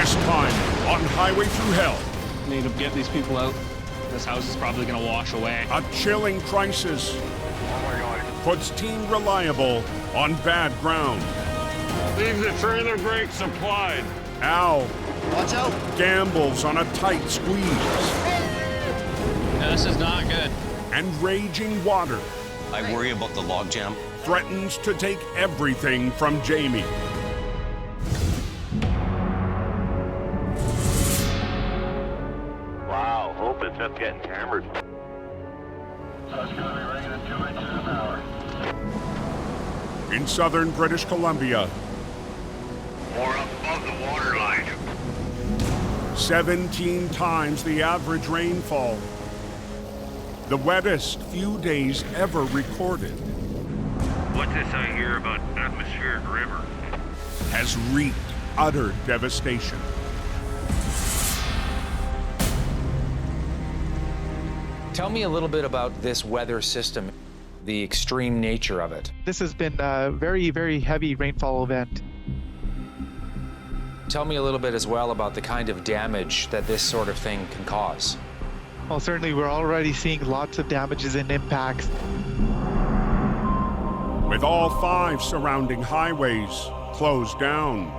This time on Highway Thru Hell. Need to get these people out. This house is probably going to wash away. A chilling crisis Oh my God. puts Team Reliable on bad ground. Leave the trailer brakes applied. Al Watch out! gambles on a tight squeeze. No, this is not good. And raging water I worry about the logjam. threatens to take everything from Jamie. Wow, hope it's just getting hammered. That's going to be raining 2 inches an hour. In southern British Columbia, More up above the water line. 17 times the average rainfall. The wettest few days ever recorded What's this I hear about atmospheric river? has wreaked utter devastation. Tell me a little bit about this weather system, the extreme nature of it. This has been a very, very heavy rainfall event. Tell me a little bit as well about the kind of damage that this sort of thing can cause. Well, certainly we're already seeing lots of damages and impacts. With all 5 surrounding highways closed down.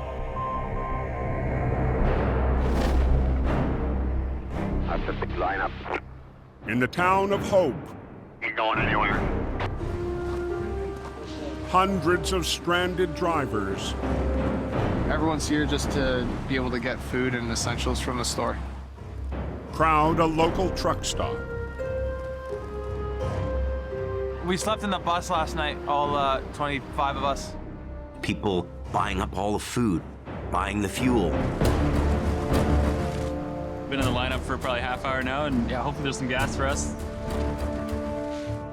That's a big lineup. In the town of Hope, Ain't going anywhere. hundreds of stranded drivers Everyone's here just to be able to get food and essentials from the store. crowd a local truck stop. We slept in the bus last night, all 25 of us. People buying up all the food, buying the fuel. Been in the lineup for probably half hour now, and yeah, hopefully there's some gas for us.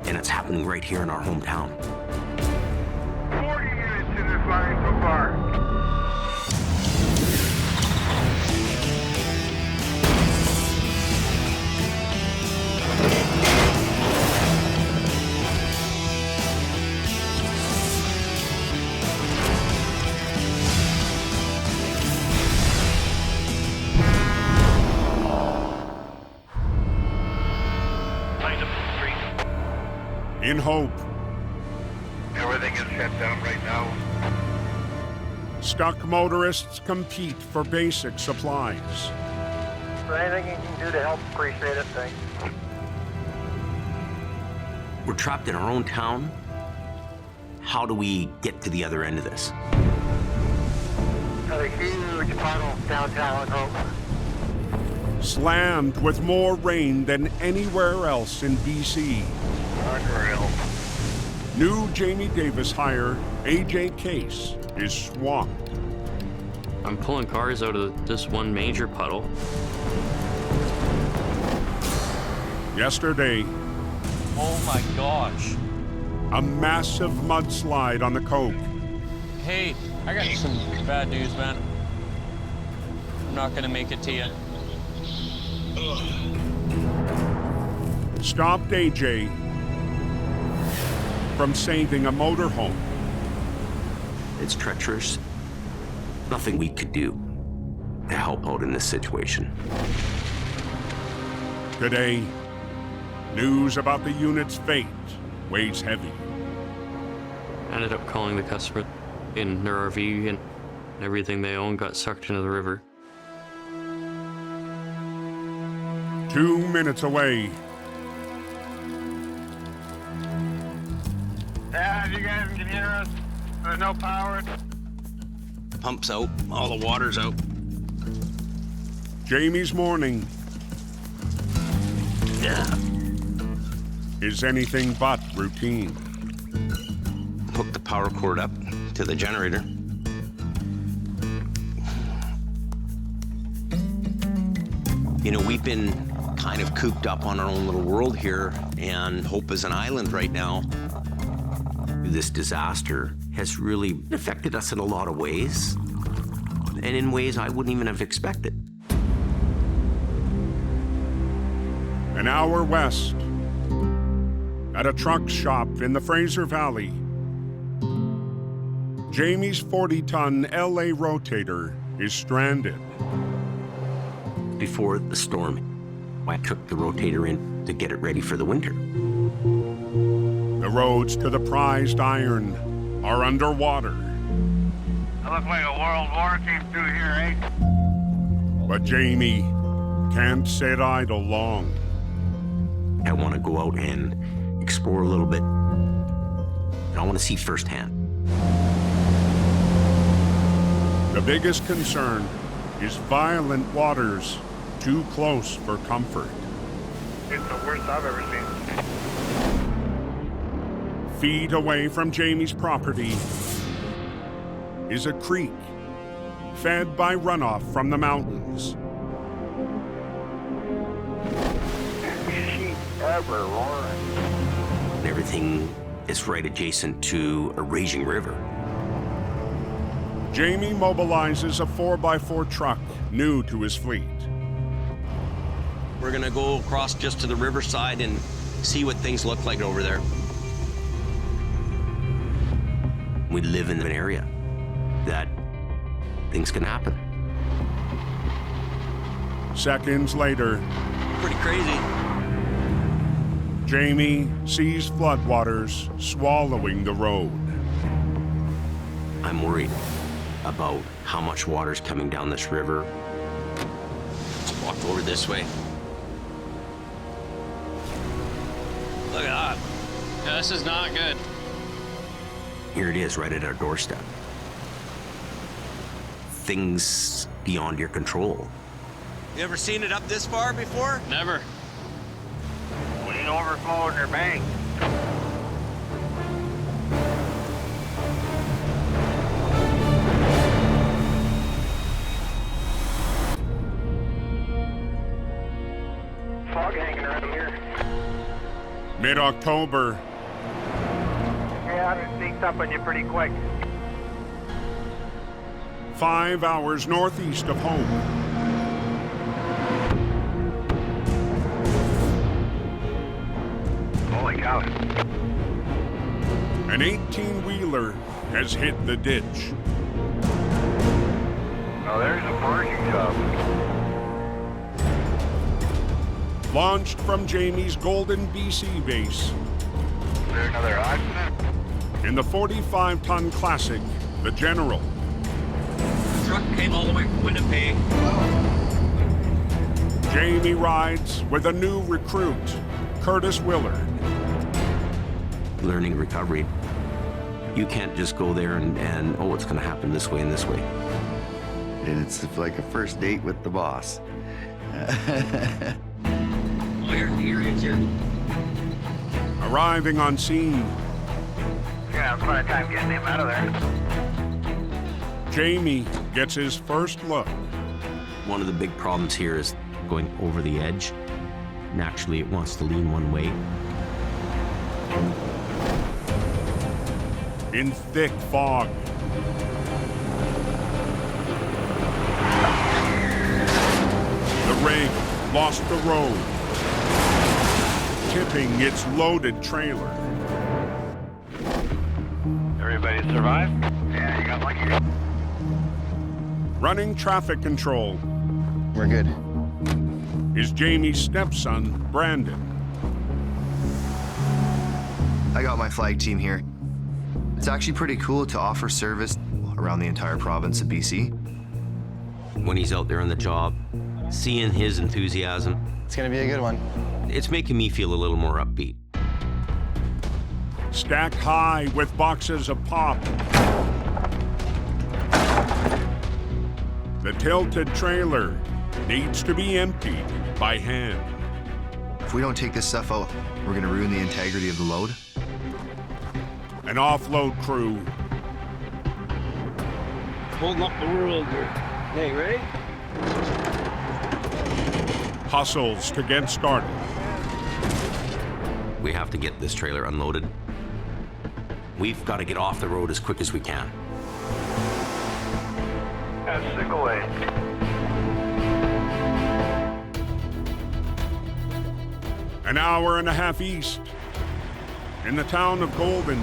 And it's happening right here in our hometown. 40 units in this line so far. Light up the street. In Hope, Everything is shut down right now. stuck motorists compete for basic supplies. So anything you can do to help, appreciate it, thanks. We're trapped in our own town. How do we get to the other end of this? Got a huge puddle downtown Hope. Slammed with more rain than anywhere else in BC. Unreal. New Jamie Davis hire, AJ Case, is swamped. I'm pulling cars out of this one major puddle. Yesterday, Oh my gosh. a massive mudslide on the Coke. Hey, I got some bad news, man. I'm not going to make it to you. Stopped AJ from saving a motorhome. It's treacherous. Nothing we could do to help out in this situation. Today, news about the unit's fate weighs heavy. I ended up calling the customer in their RV, and everything they own got sucked into the river. 2 minutes away, Dad, you guys can hear us? There's no power. Pump's out, all the water's out. Jamie's morning is anything but routine. Hook the power cord up to the generator. You know, we've been kind of cooped up on our own little world here, and Hope is an island right now. This disaster has really affected us in a lot of ways, and in ways I wouldn't even have expected. An hour west, at a truck shop in the Fraser Valley, Jamie's 40-ton LA rotator is stranded. before the storm, I took the rotator in to get it ready for the winter. The roads to the prized iron are underwater. It looks like a world war came through here, eh? But Jamie can't sit idle long. I want to go out and explore a little bit. I want to see firsthand. The biggest concern is violent waters too close for comfort. It's the worst I've ever seen. Feet away from Jamie's property is a creek fed by runoff from the mountains. Sheep ever roaring. And everything is right adjacent to a raging river. Jamie mobilizes a 4x4 truck new to his fleet. We're gonna go across just to the riverside and see what things look like over there. We live in an area that things can happen. Seconds later, Pretty crazy. Jamie sees floodwaters swallowing the road. I'm worried about how much water's coming down this river. Let's walk over this way. Look at that. Yeah, this is not good. Here it is, right at our doorstep. Things beyond your control. You ever seen it up this far before? Never. We ain't overflowing their bank. Fog hanging around here. Mid-October, Yeah, it sneaks up on you pretty quick. 5 hours northeast of home. Holy cow. An 18-wheeler has hit the ditch. Oh, there's a parking job. Launched from Jamie's Golden, BC base Is there another accident? in the 45-ton Classic, the General. The truck came all the way from Winnipeg. Jamie rides with a new recruit, Curtis Willard. Learning recovery. You can't just go there and oh, it's gonna happen this way and this way. And it's like a first date with the boss. Here it is here. Arriving on scene, Yeah, it's quite a time getting him out of there. Jamie gets his first look. One of the big problems here is going over the edge. Naturally, it wants to lean one way. In thick fog. The rig lost the road, tipping its loaded trailer. Everybody survive? Yeah, you got lucky. Running traffic control We're good. is Jamie's stepson, Brandon. I got my flag team here. It's actually pretty cool to offer service around the entire province of BC. When he's out there on the job, seeing his enthusiasm, It's gonna be a good one. it's making me feel a little more upbeat. Stacked high with boxes of pop. The tilted trailer needs to be emptied by hand. If we don't take this stuff out, we're gonna ruin the integrity of the load. An offload crew Holding up the world here. Hey, ready? hustles to get started. We have to get this trailer unloaded. We've got to get off the road as quick as we can. That's sick away. An hour and a half east, in the town of Golden,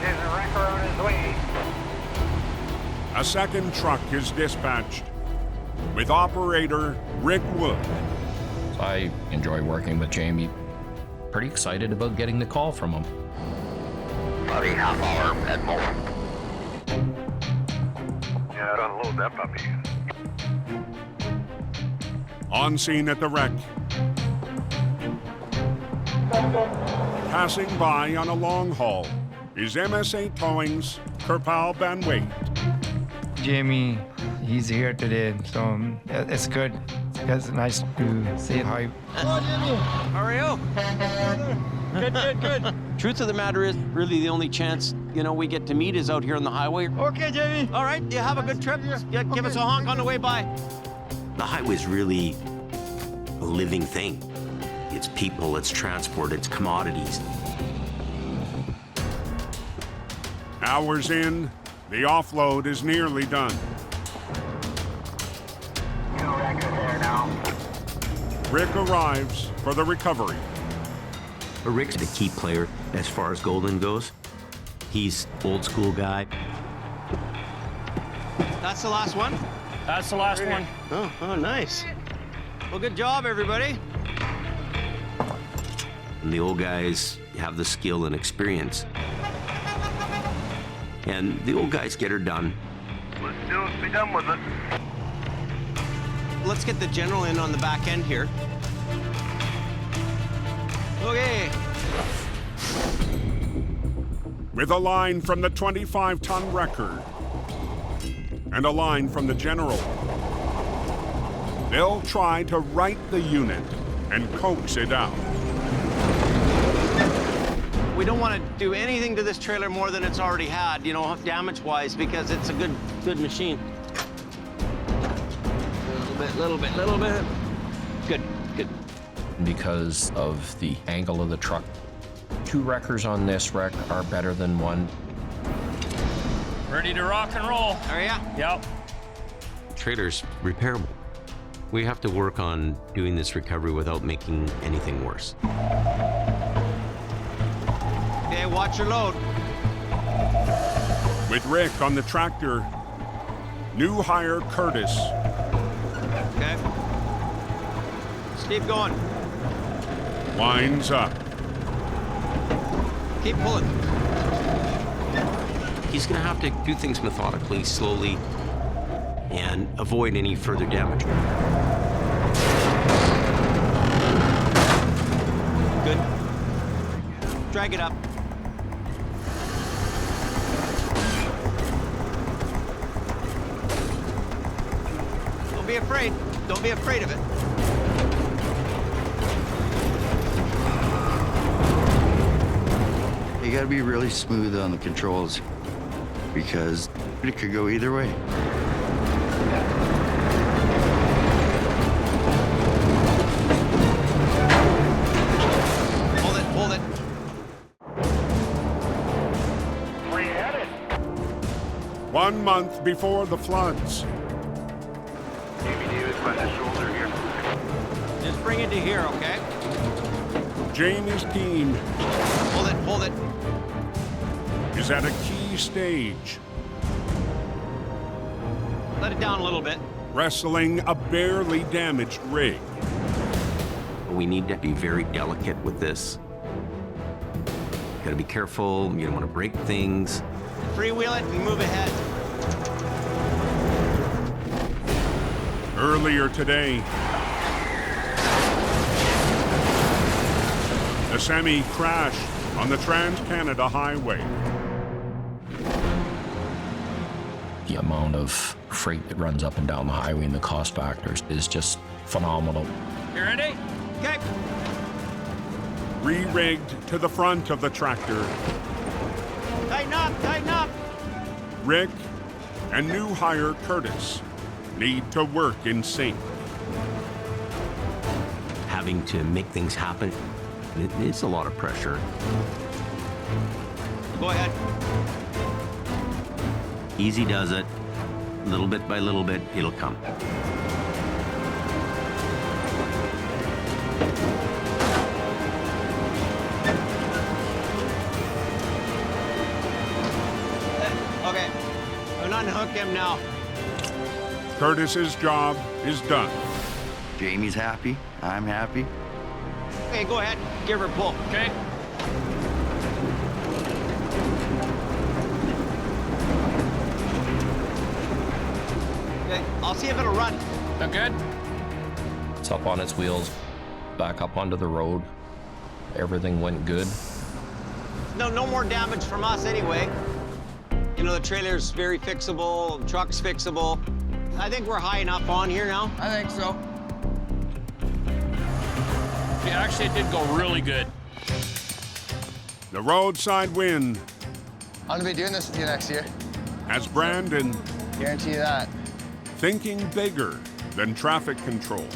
There's a wrecker on his way. a second truck is dispatched. with operator Rick Wood. I enjoy working with Jamie. Pretty excited about getting the call from him. About a half hour at most. Yeah, unload that puppy. On scene at the wreck. Passing by on a long haul is MSA Towing's Kerpal Banwait. Jamie, he's here today, so it's good. It's nice to say hi. Hello, Jimmy. How are you? Good. Truth of the matter is, really the only chance, we get to meet is out here on the highway. Okay, Jimmy. All right, you have a good trip. Yeah, give us a honk on the way by. The highway's really a living thing. It's people, it's transport, it's commodities. Hours in, the offload is nearly done. Rick arrives for the recovery. But Rick's the key player as far as Golden goes. He's old school guy. That's the last one? That's the last one. Oh, nice. Well, good job, everybody. And the old guys have the skill and experience. And the old guys get her done. Let's do it. Be done with it. Let's get the general in on the back end here. Okay. With a line from the 25-ton wrecker and a line from the general, they'll try to right the unit and coax it out. We don't want to do anything to this trailer more than it's already had, damage-wise, because it's a good machine. Little bit. Good. Because of the angle of the truck, 2 wreckers on this wreck are better than 1. Ready to rock and roll. Are ya? Yep. Trailer's repairable. We have to work on doing this recovery without making anything worse. Okay, watch your load. With Rick on the tractor, new hire Curtis. Okay. Let's keep going. Winds up. Keep pulling. He's gonna have to do things methodically, slowly, and avoid any further damage. Good. Drag it up. Don't be afraid. Don't be afraid of it. You gotta be really smooth on the controls because it could go either way. Hold it. Where you headed? 1 month before the floods. Jamie Davis by the shoulder here. Just bring it to here, okay? Jamie's team Hold it. is at a key stage, Let it down a little bit. wrestling a barely damaged rig. We need to be very delicate with this. Gotta be careful, you don't wanna break things. Freewheel it and move ahead. Earlier today, the semi crashed on the Trans-Canada Highway. The amount of freight that runs up and down the highway and the cost factors is just phenomenal. You ready? Okay. Re-rigged to the front of the tractor, Tighten up. Rick and new hire Curtis need to work in sync. Having to make things happen, it's a lot of pressure. Go ahead. Easy does it. Little bit by little bit, it'll come. Okay. I'm not unhook him now. Curtis's job is done. Jamie's happy. I'm happy. Okay, go ahead. Give her a pull. Okay. Okay, I'll see if it'll run. Sound good? It's up on its wheels, back up onto the road. Everything went good. No more damage from us anyway. You know, the trailer's very fixable, the truck's fixable. I think we're high enough on here now. I think so. Yeah, actually, it did go really good. The roadside win I'm gonna be doing this with you next year. has Brandon Guarantee you that. thinking bigger than traffic control.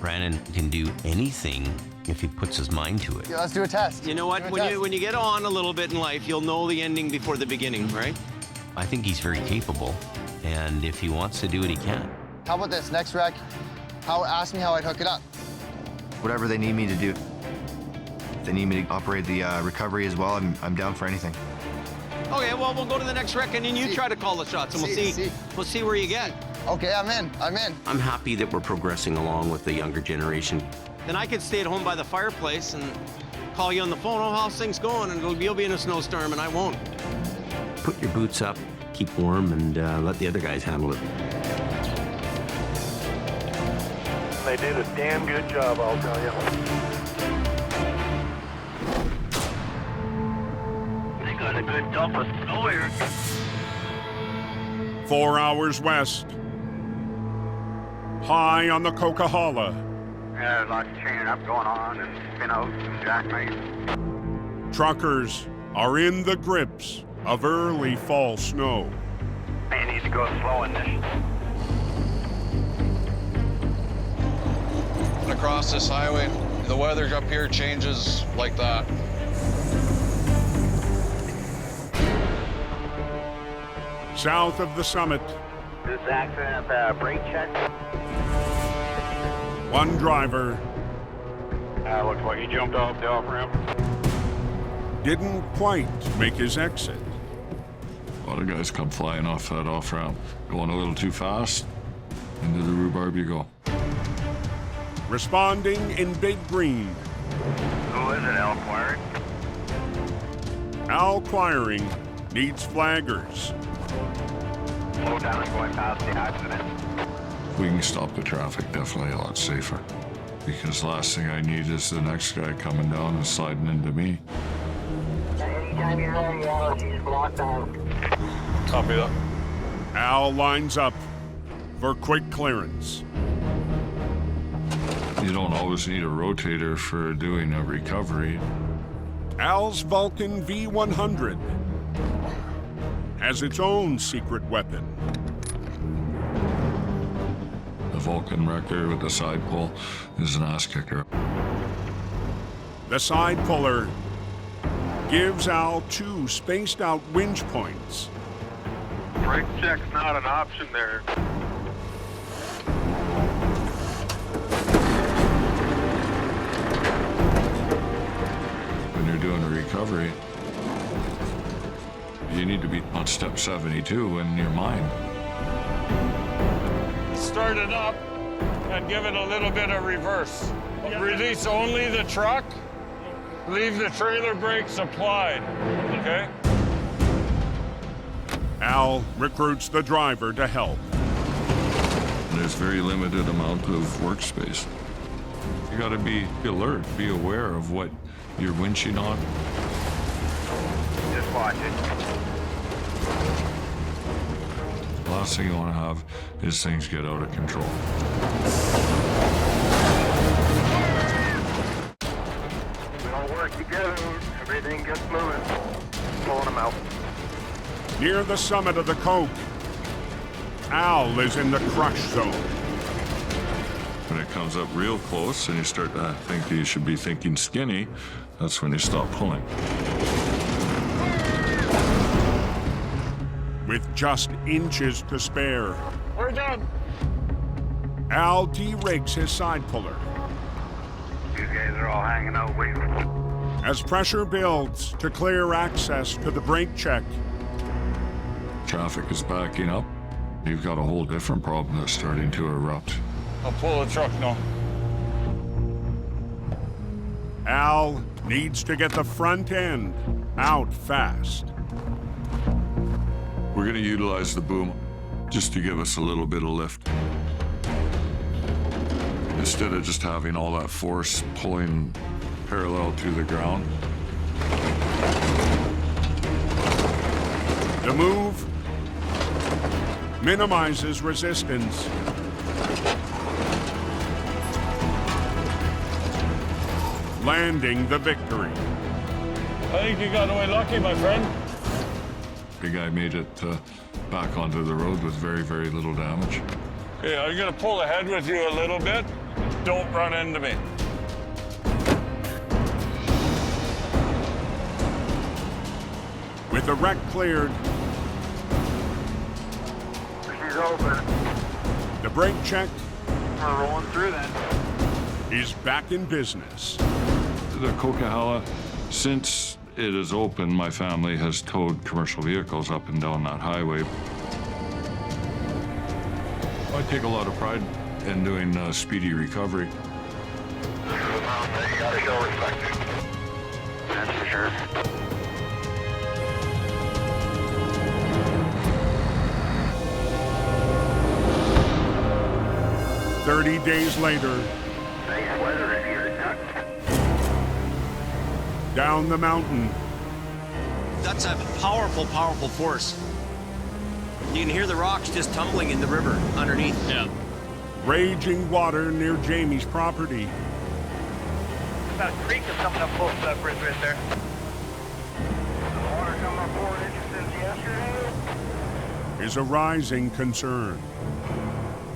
Brandon can do anything if he puts his mind to it. Yeah, let's do a test. You know what? Do a test. When you get on a little bit in life, you'll know the ending before the beginning, right? I think he's very capable, and if he wants to do it, he can. How about this? Next wreck, ask me how I'd hook it up. Whatever they need me to do. If they need me to operate the recovery as well, I'm down for anything. Okay, well, we'll go to the next wreck, and then you try to call the shots, and we'll see where you get. Okay, I'm in. I'm happy that we're progressing along with the younger generation. Then I could stay at home by the fireplace and call you on the phone. Oh, how's things going? And you'll be in a snowstorm, and I won't. Put your boots up, keep warm, and let the other guys handle it. They did a damn good job, I'll tell you. They got a good dump of snow here. 4 hours west, high on the Coquihalla. Yeah, there's lots of chaining up going on and spin-outs and jackknives. Truckers are in the grips of early fall snow. You need to go slow in this. Across this highway, the weather up here changes like that. South of the summit, This accident, brake check. one driver Looks like he jumped off the off-ramp. didn't quite make his exit. A lot of guys come flying off that off-ramp. Going a little too fast, into the rhubarb you go. Responding in Big Green, Who is it, Al Quire? Al Quiring needs flaggers. Slow down and going past the accident. If we can stop the traffic, definitely a lot safer. Because last thing I need is the next guy coming down and sliding into me. Anytime you're ready, Al, he's blocked out. Copy that. Al lines up for quick clearance. You don't always need a rotator for doing a recovery. Al's Vulcan V100 has its own secret weapon. The Vulcan wrecker with the side pull is an ass kicker. The side puller gives Al 2 spaced out winch points. Brake check's not an option there. When you're doing a recovery, you need to be on step 72 in your mind. Start it up and give it a little bit of reverse. Release only the truck. Leave the trailer brakes applied, okay? Al recruits the driver to help. There's very limited amount of workspace. You gotta be alert, be aware of what you're winching on. Just watch it. The last thing you want to have is things get out of control. We all work together, everything gets moving. Pulling them out. Near the summit of the Coke, Al is in the crush zone. When it comes up real close and you start to think you should be thinking skinny, that's when you stop pulling. With just inches to spare, We're done. Al de-rigs his side puller. These guys are all hanging out waiting. As pressure builds to clear access to the brake check, Traffic is backing up. You've got a whole different problem that's starting to erupt. I'll pull the truck now. Al needs to get the front end out fast. We're gonna utilize the boom just to give us a little bit of lift. Instead of just having all that force pulling parallel to the ground. The move minimizes resistance. Landing the victory. I think you got away lucky, my friend. The guy made it back onto the road with very, very little damage. Okay, I'm gonna pull ahead with you a little bit. Don't run into me. With the wreck cleared, She's open. the brake check We're rolling through then. is back in business. The Coquihalla, since it is open, my family has towed commercial vehicles up and down that highway. I take a lot of pride in doing speedy recovery. You gotta show respect. That's for sure. "30 days later, Nice weather in here. down the mountain, That's a powerful, powerful force. You can hear the rocks just tumbling in the river underneath. Yeah. raging water near Jamie's property, That creek is coming up close to that bridge right there. The water coming up 4 inches since yesterday. is a rising concern.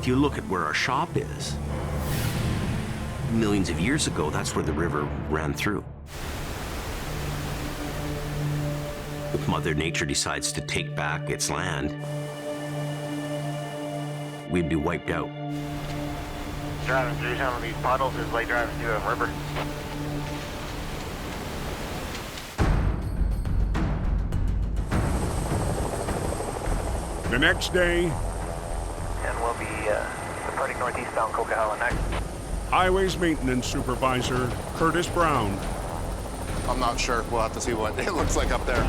If you look at where our shop is, millions of years ago, that's where the river ran through. If Mother Nature decides to take back its land, we'd be wiped out. Driving through some of these puddles is like driving through a river. The next day, And we'll be departing northeastbound Coquihalla next. Highways Maintenance Supervisor Curtis Brown I'm not sure. We'll have to see what it looks like up there.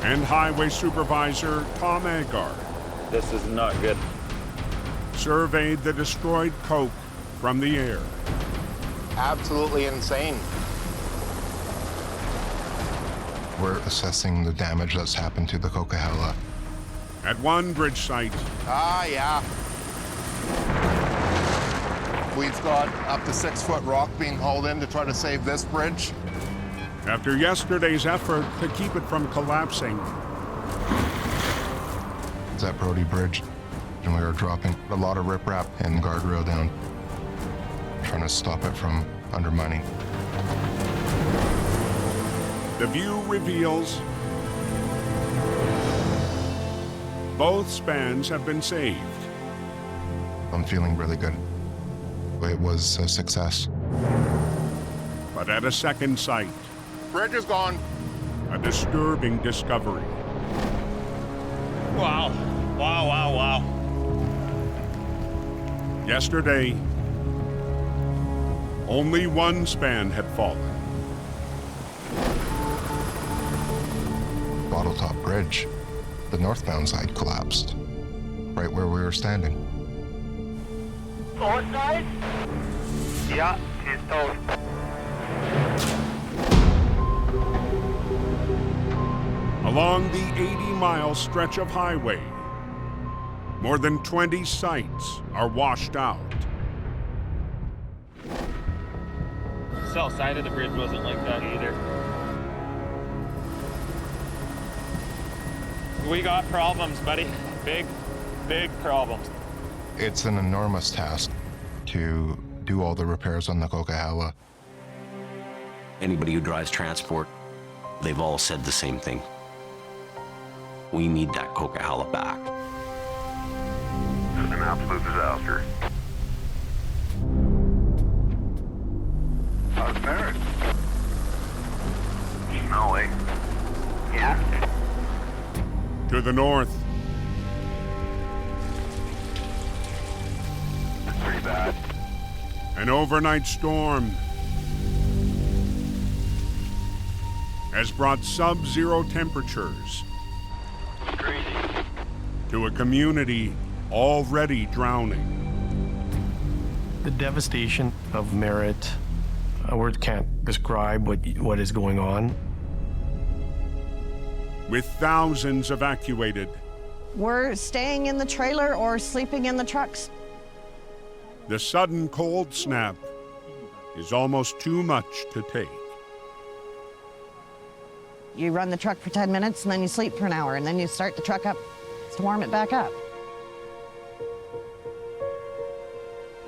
and Highway Supervisor Tom Agar This is not good. surveyed the destroyed coke from the air. Absolutely insane. We're assessing the damage that's happened to the Coquihalla. At one bridge site, Ah, yeah. We've got up to 6-foot rock being hauled in to try to save this bridge. after yesterday's effort to keep it from collapsing, It's at Brody Bridge, and we were dropping a lot of riprap and guardrail down, trying to stop it from undermining. the view reveals both spans have been saved. I'm feeling really good. It was a success. But at a second site, Bridge is gone. a disturbing discovery. Wow. Wow, wow, wow. Yesterday, only one span had fallen. Bottle Top Bridge, the northbound side collapsed, right where we were standing. North side? Yeah, she's towed. Along the 80-mile stretch of highway, more than 20 sites are washed out. South side of the bridge wasn't like that either. We got problems, buddy. Big, big problems. It's an enormous task to do all the repairs on the Coquihalla. Anybody who drives transport, they've all said the same thing. We need that Coquihalla back. It's an absolute disaster. How's Merritt? Snowy. Yeah. To the north, bad. An overnight storm has brought sub-zero temperatures to a community already drowning. The devastation of Merritt, words can't describe what is going on. With thousands evacuated, We're staying in the trailer or sleeping in the trucks. the sudden cold snap is almost too much to take. You run the truck for 10 minutes and then you sleep for an hour and then you start the truck up to warm it back up.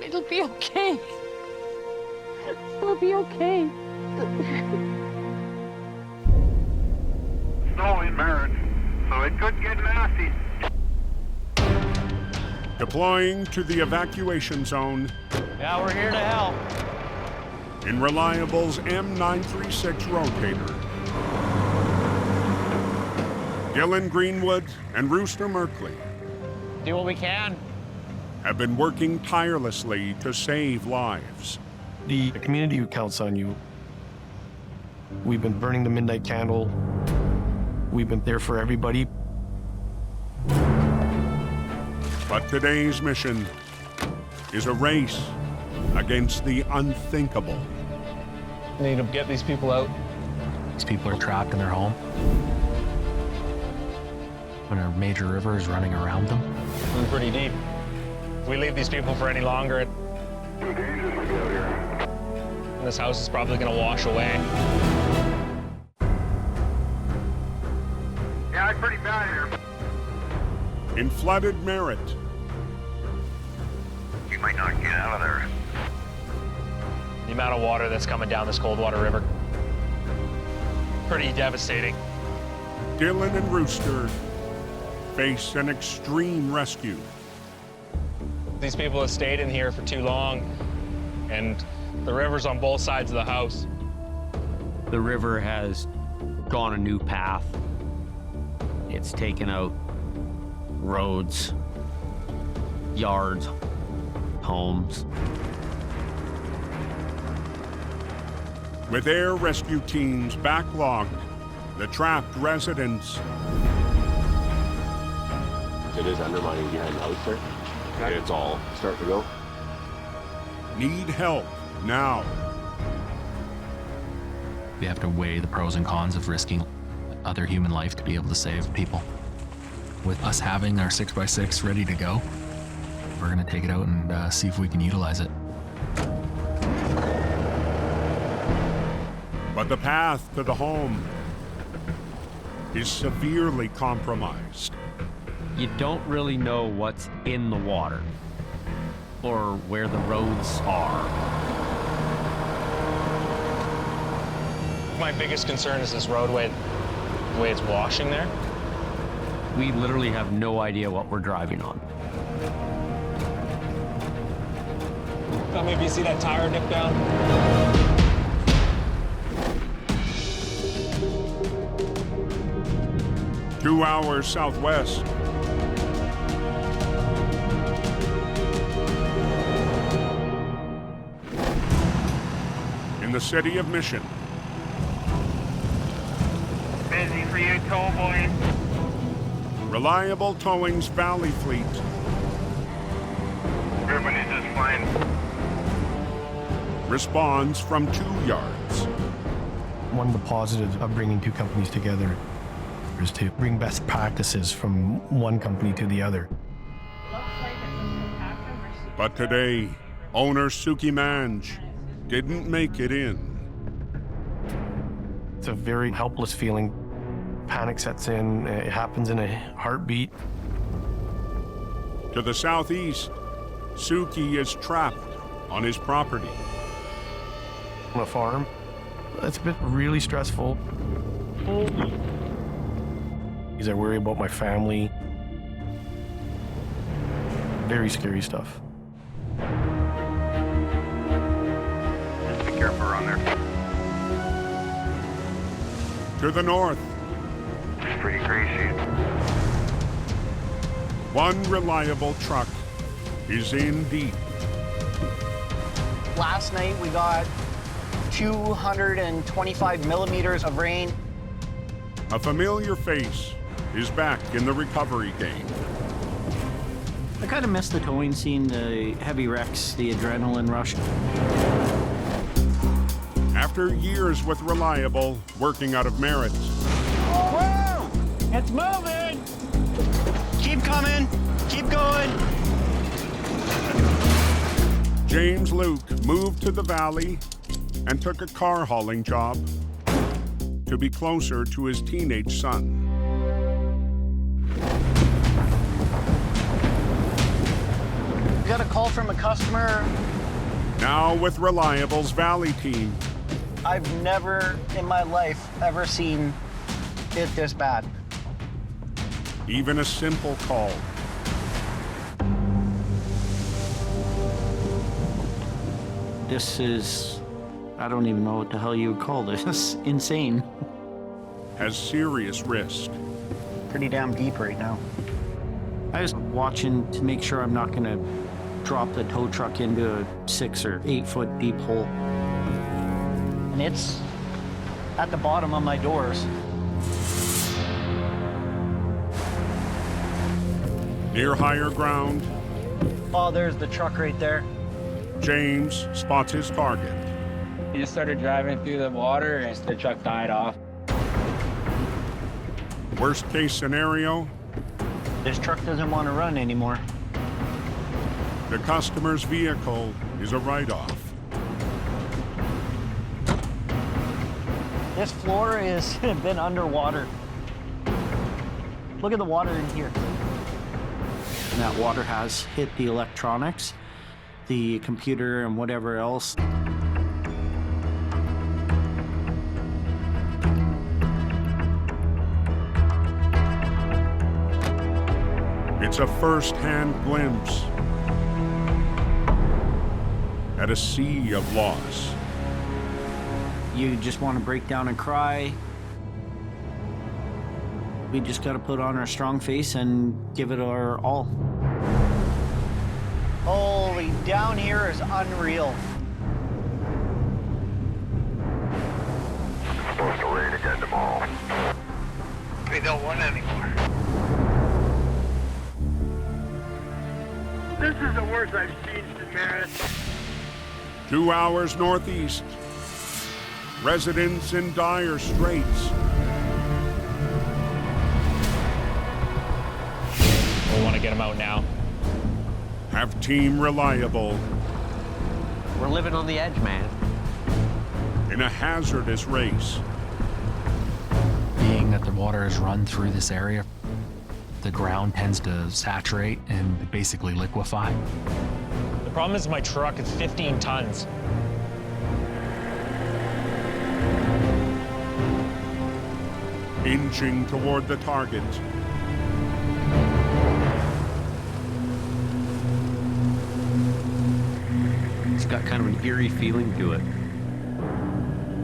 It'll be okay. It'll be okay. Snow in Merritt, so it could get nasty. Deploying to the evacuation zone Yeah, we're here to help. in Reliable's M936 rotator. Dylan Greenwood and Rooster Merkley Do what we can. have been working tirelessly to save lives. The community counts on you. We've been burning the midnight candle. We've been there for everybody. But today's mission is a race against the unthinkable. We need to get these people out. These people are trapped in their home. When a major river is running around them. We're pretty deep. If we leave these people for any longer, Too dangerous to be out here. this house is probably gonna wash away. Yeah, it's pretty bad here. In flooded Merritt, You might not get out of there. The amount of water that's coming down this Coldwater River. Pretty devastating. Dylan and Rooster face an extreme rescue. These people have stayed in here for too long, and the river's on both sides of the house. The river has gone a new path. It's taken out roads, yards, homes. With air rescue teams backlogged, the trapped residents It is undermining behind the house there. And it's all starting to go. need help now. We have to weigh the pros and cons of risking other human life to be able to save people. With us having our 6x6 ready to go, we're gonna take it out and see if we can utilize it. But the path to the home is severely compromised. You don't really know what's in the water or where the roads are. My biggest concern is this roadway, the way it's washing there. We literally have no idea what we're driving on. Tell me if you see that tire dip down. 2 hours southwest. In the city of Mission. Busy for you, tow boys. Reliable Towing's Valley Fleet Everybody's just fine. responds from 2 yards. One of the positives of bringing two companies together is to bring best practices from one company to the other. But today, owner Suki Manj didn't make it in. It's a very helpless feeling. Panic sets in. It happens in a heartbeat. To the southeast, Suki is trapped on his property. On a farm. It's been really stressful. Because I worry about my family. Very scary stuff. Just be careful around there. To the north, It's pretty crazy. one reliable truck is in deep. Last night we got 225 millimeters of rain. A familiar face is back in the recovery game. I kind of miss the towing scene, the heavy wrecks, the adrenaline rush. After years with Reliable, working out of Merritt, Whoa! It's moving! Keep coming! Keep going! James Luke moved to the valley and took a car hauling job to be closer to his teenage son. Got a call from a customer. Now with Reliable's Valley team. I've never in my life ever seen it this bad. Even a simple call. This is, I don't even know what the hell you would call this, insane. Has serious risk. Pretty damn deep right now. I was watching to make sure I'm not gonna drop the tow truck into a 6 or 8 foot deep hole. And it's at the bottom of my doors. Near higher ground, Oh, there's the truck right there. James spots his target. He just started driving through the water and the truck died off. Worst case scenario, This truck doesn't want to run anymore. the customer's vehicle is a write-off. This floor has been underwater. Look at the water in here. And that water has hit the electronics, the computer, and whatever else. It's a first-hand glimpse at a sea of loss. You just want to break down and cry. We just got to put on our strong face and give it our all. Holy, down here is unreal. It's supposed to rain again tomorrow. We don't want anymore. This is the worst I've seen in Merritt. 2 hours northeast. Residents in dire straits. We want to get them out now. Have Team Reliable We're living on the edge, man. in a hazardous race. Being that the water has run through this area, the ground tends to saturate and basically liquefy. The problem is my truck is 15 tons. Inching toward the target. It's got kind of an eerie feeling to it.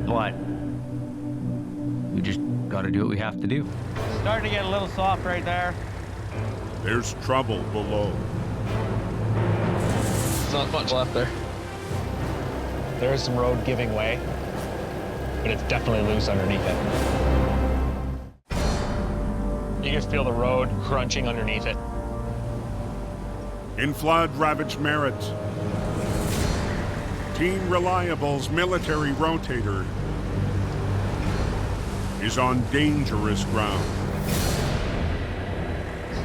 What? We just got to do what we have to do. Starting to get a little soft right there. There's trouble below. There's not much left there. There is some road giving way, but it's definitely loose underneath it. You can feel the road crunching underneath it. In flood-ravaged Merritt, Team Reliable's military rotator is on dangerous ground.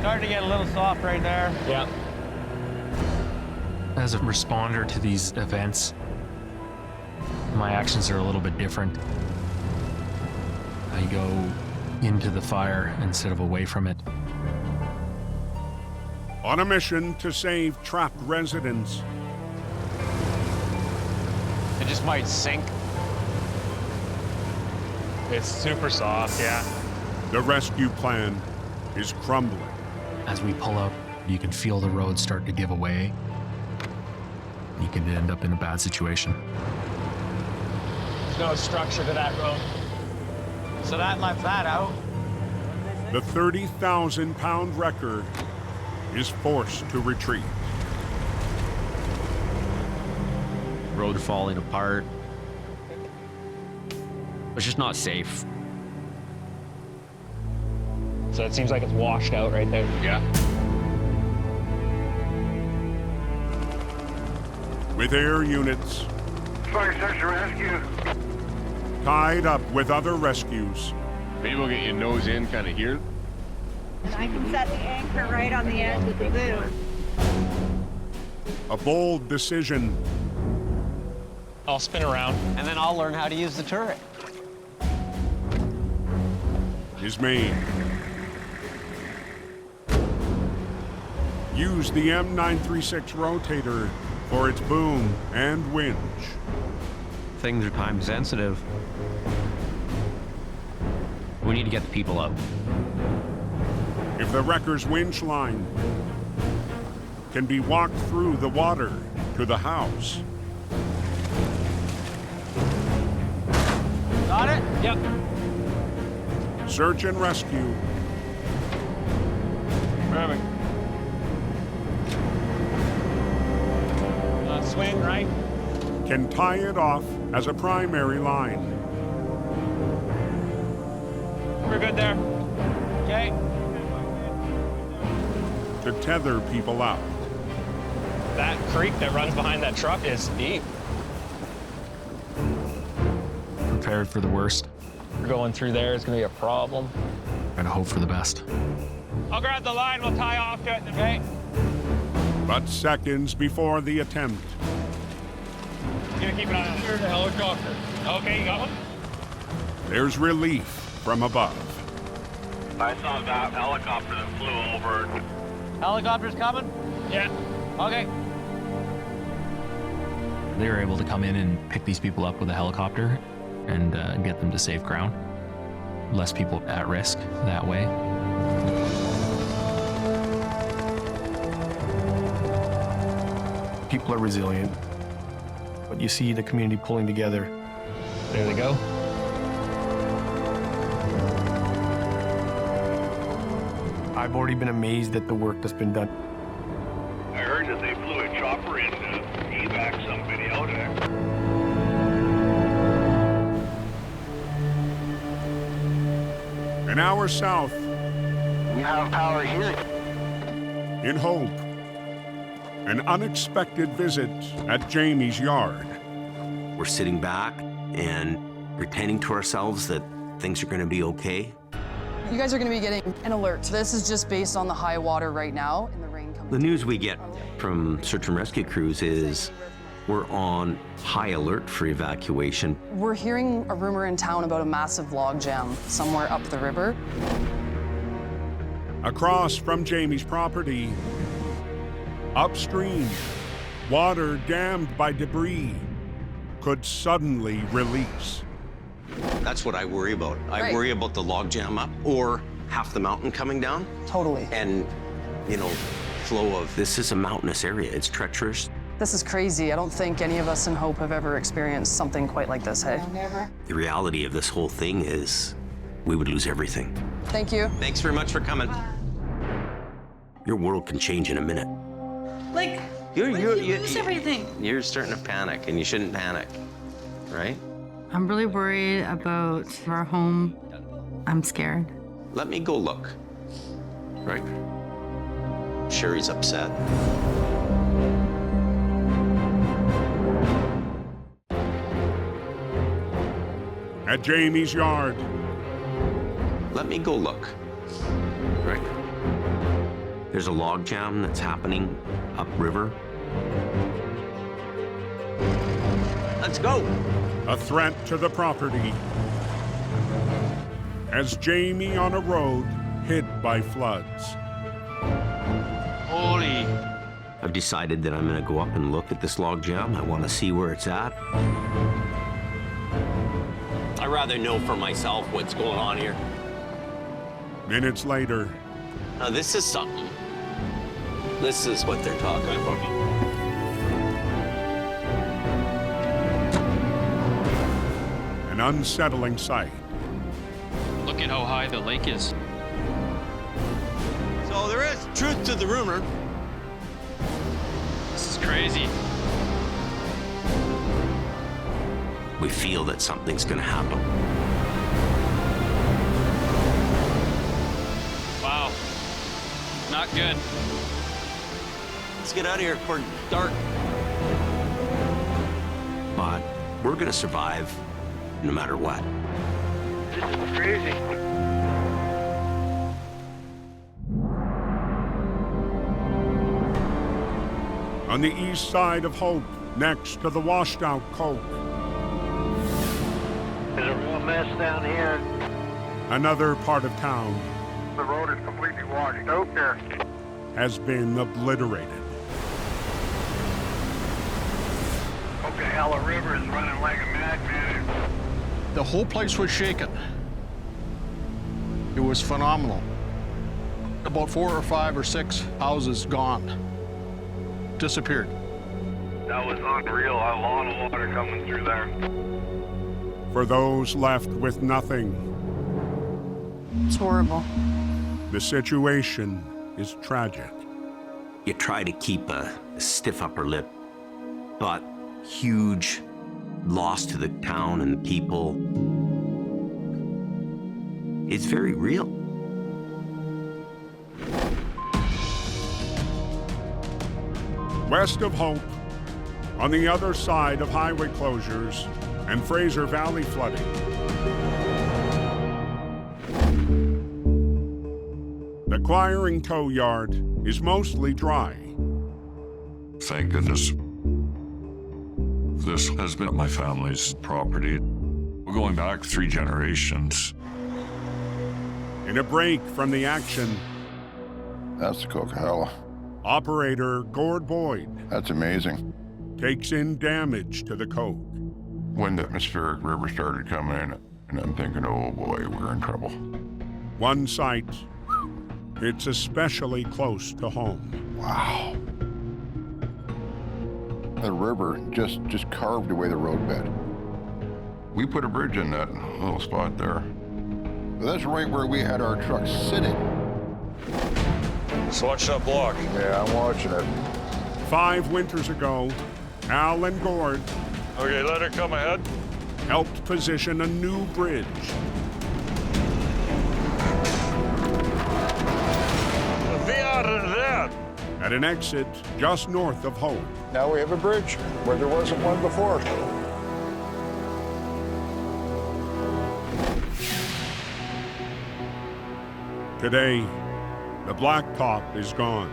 Starting to get a little soft right there. Yeah. As a responder to these events, my actions are a little bit different. I go into the fire instead of away from it. On a mission to save trapped residents. It just might sink. It's super soft, yeah. The rescue plan is crumbling. As we pull up, you can feel the road start to give away. You can end up in a bad situation. There's no structure to that road. So that left that out. The 30,000-pound wrecker is forced to retreat. road falling apart. It's just not safe. So it seems like it's washed out right there. Yeah. With air units Fire search and rescue. tied up with other rescues, Maybe we'll get your nose in kind of here. And I can set the anchor right on the edge of the boom. a bold decision I'll spin around. And then I'll learn how to use the turret. is made. Use the M936 rotator for its boom and winch. Things are time sensitive. We need to get the people up. If the wrecker's winch line can be walked through the water to the house. Got it? Yep. Search and rescue. Perfect. Swing right. Can tie it off as a primary line. We're good there. Okay. To tether people out. That creek that runs behind that truck is deep. Prepared for the worst. We're going through there. It's gonna be a problem. Try to hope for the best. I'll grab the line. We'll tie off to it. Okay. But seconds before the attempt, You gonna keep an eye on the helicopter. Okay, you got one? there's relief from above. I saw that helicopter that flew over. Helicopter's coming? Yeah. Okay. They were able to come in and pick these people up with a helicopter and get them to safe ground. Less people at risk that way. People are resilient, but you see the community pulling together. There they go. I've already been amazed at the work that's been done. I heard that they flew a chopper in to evac somebody out there. An hour south, We have power here. in Hope, an unexpected visit at Jamie's yard. We're sitting back and pretending to ourselves that things are going to be okay. You guys are going to be getting an alert. This is just based on the high water right now and the rain coming. The news we get from search and rescue crews is we're on high alert for evacuation. We're hearing a rumor in town about a massive log jam somewhere up the river. Across from Jamie's property, upstream, water dammed by debris could suddenly release. That's what I worry about. I Right. worry about the log jam up or half the mountain coming down. Totally. And, you know, flow of, this is a mountainous area. It's treacherous. This is crazy. I don't think any of us in Hope have ever experienced something quite like this, hey? Never. The reality of this whole thing is we would lose everything. Thank you. Thanks very much for coming. Your world can change in a minute. Like, You lose everything. You're starting to panic, and you shouldn't panic, right? I'm really worried about our home. I'm scared. Let me go look. Right. Sherry's upset. At Jamie's yard, Let me go look. Right. There's a log jam that's happening upriver. Let's go. a threat to the property. As Jamie on a road hit by floods. Holy. I've decided that I'm gonna go up and look at this log jam. I wanna see where it's at. I'd rather know for myself what's going on here. Minutes later, Now this is something. This is what they're talking about. an unsettling sight. Look at how high the lake is. So there is truth to the rumor. This is crazy. We feel that something's gonna happen. Wow. Not good. Let's get out of here before dark. But we're gonna survive no matter what. This is crazy. On the east side of Hope, next to the washed out Coke. There's a real mess down here. Another part of town The road is completely washed out there. has been obliterated. Oklahoma River is running like a madman. The whole place was shaken. It was phenomenal. About 4 or 5 or 6 houses gone. Disappeared. That was unreal. A lot of water coming through there. For those left with nothing, It's horrible. the situation is tragic. You try to keep a stiff upper lip, but huge loss to the town and the people. It's very real. West of Hope, on the other side of highway closures and Fraser Valley flooding. The Quiring Tow Yard is mostly dry. Thank goodness. This has been my family's property. We're going back 3 generations. In a break from the action, That's the Coquihalla. operator Gord Boyd That's amazing. takes in damage to the Coke. When the atmospheric river started coming in, and I'm thinking, oh boy, we're in trouble. One site, it's especially close to home. Wow. The river just carved away the roadbed. We put a bridge in that little spot there. But that's right where we had our truck sitting. So watch that block. Yeah, I'm watching it. 5 winters ago, Al and Gord Okay, let her come ahead. helped position a new bridge. Be out of that. At an exit just north of Hope. Now we have a bridge where there wasn't one before. Today, the blacktop is gone.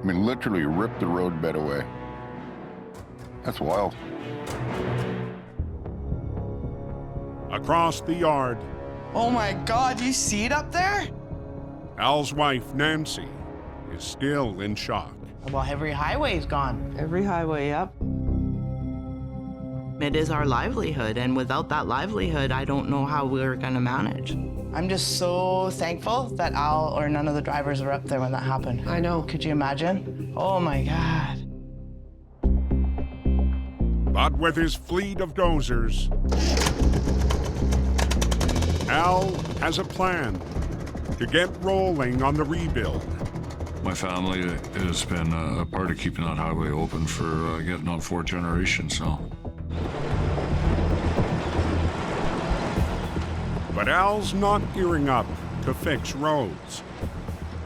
I mean, literally ripped the roadbed away. That's wild. Across the yard, Oh my God, you see it up there? Al's wife, Nancy, is still in shock. Well, every highway's gone. Every highway, yep. It is our livelihood, and without that livelihood, I don't know how we're gonna manage. I'm just so thankful that Al or none of the drivers were up there when that happened. I know. Could you imagine? Oh my God. But with his fleet of dozers, Al has a plan to get rolling on the rebuild. My family has been a part of keeping that highway open for getting on 4 generations now. But Al's not gearing up to fix roads.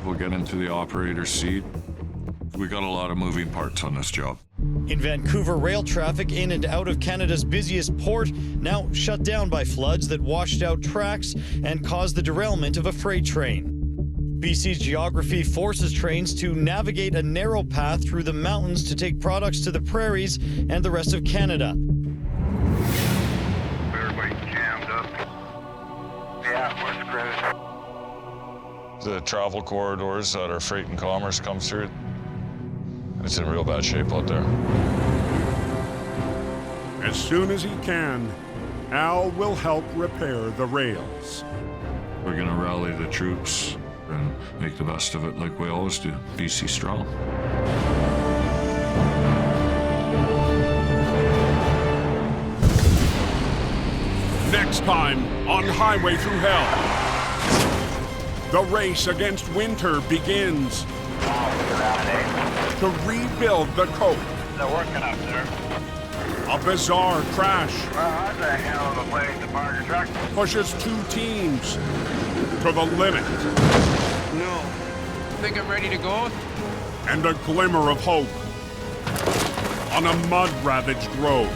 We'll get into the operator's seat. We got a lot of moving parts on this job. In Vancouver, rail traffic in and out of Canada's busiest port now shut down by floods that washed out tracks and caused the derailment of a freight train. BC's geography forces trains to navigate a narrow path through the mountains to take products to the prairies and the rest of Canada. Everybody jammed up. Yeah, we're screwed. The travel corridors that our freight and commerce comes through, it's in real bad shape out there. As soon as he can, Al will help repair the rails. We're gonna rally the troops and make the best of it like we always do. BC strong. Next time on Highway Thru Hell, the race against winter begins. To rebuild the Coke. They're working up there. A bizarre crash Well, that's a hell of a place to park your truck. pushes two teams to the limit. No. Think I'm ready to go? And a glimmer of hope on a mud-ravaged road.